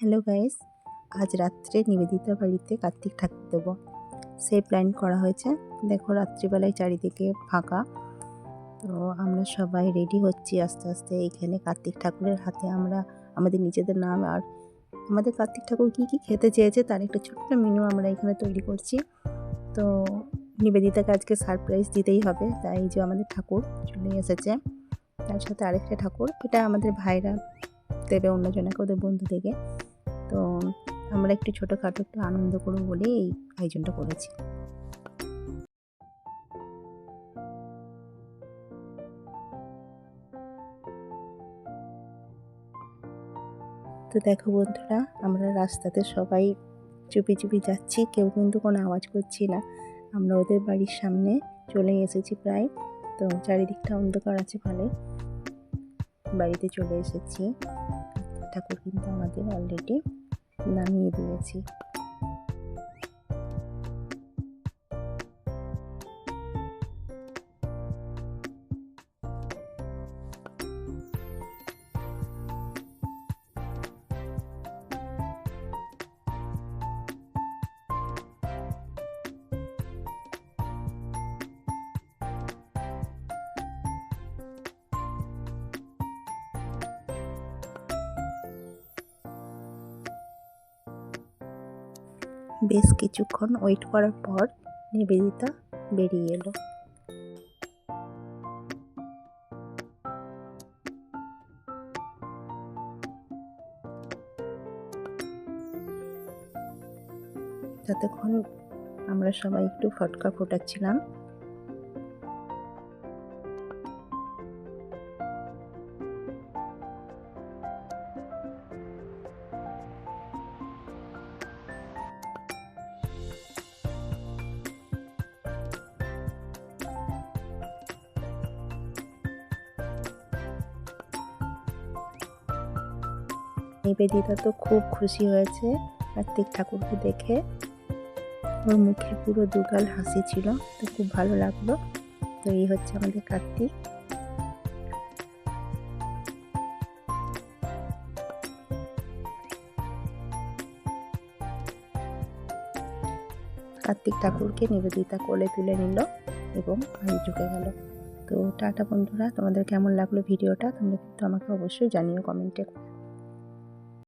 Hello guys, আজ রাত্রে নিবেদিতা বাড়িতে কার্তিক ঠাকুর দেবো, সেই প্ল্যান করা হয়েছে। দেখো রাত্রিবেলায় চারিদিকে ফাঁকা, তো আমরা সবাই রেডি হচ্ছি আস্তে আস্তে। এইখানে কার্তিক ঠাকুরের হাতে আমরা আমাদের নিজেদের নাম আর আমাদের কার্তিক ঠাকুর কী কী খেতে চেয়েছে তার একটা ছোট্ট মেনু আমরা এখানে তৈরি করছি। তো নিবেদিতাকে আজকে সারপ্রাইজ দিতেই হবে, তাই যে আমাদের ঠাকুর চলে এসেছে, তার সাথে আরেকটা ঠাকুর, এটা আমাদের ভাইরা দেবে অন্যজনকে, ওদের বন্ধু থেকে। তো আমরা একটু ছোটোখাটো একটু আনন্দ করবো বলে এই আয়োজনটা করেছি। তো দেখো বন্ধুরা, আমরা রাস্তাতে সবাই চুপি চুপি যাচ্ছি, কেউ কিন্তু কোনো আওয়াজ করছি না। আমরা ওদের বাড়ির সামনে চলে এসেছি প্রায়, তো চারিদিকটা অন্ধকার আছে ভালোই, বাড়িতে চলে এসেছি। ঠাকুর কিন্তু আমাদের অলরেডি নামিয়ে দিয়েছি। বেশ কিছুক্ষণ ওয়েট করার পর নিবেদিতা বেরিয়ে এলো। ততক্ষণ আমরা সবাই একটু ফটকা ফোটাচ্ছিলাম। নিবেদিতা তো খুব খুশি হয়েছে কার্তিক ঠাকুরকে দেখে, ওর মুখে পুরো দুগাল হাসি ছিল, তো খুব ভালো লাগলো। তো এই হচ্ছে আমাদের কার্তিক। কার্তিক ঠাকুরকে নিবেদিতা কোলে তুলে নিল এবং বাড়ি ঢুকে গেল। তো টাটা বন্ধুরা, তোমাদের কেমন লাগলো ভিডিওটা তোমরা কিন্তু আমাকে অবশ্যই জানিও কমেন্টে।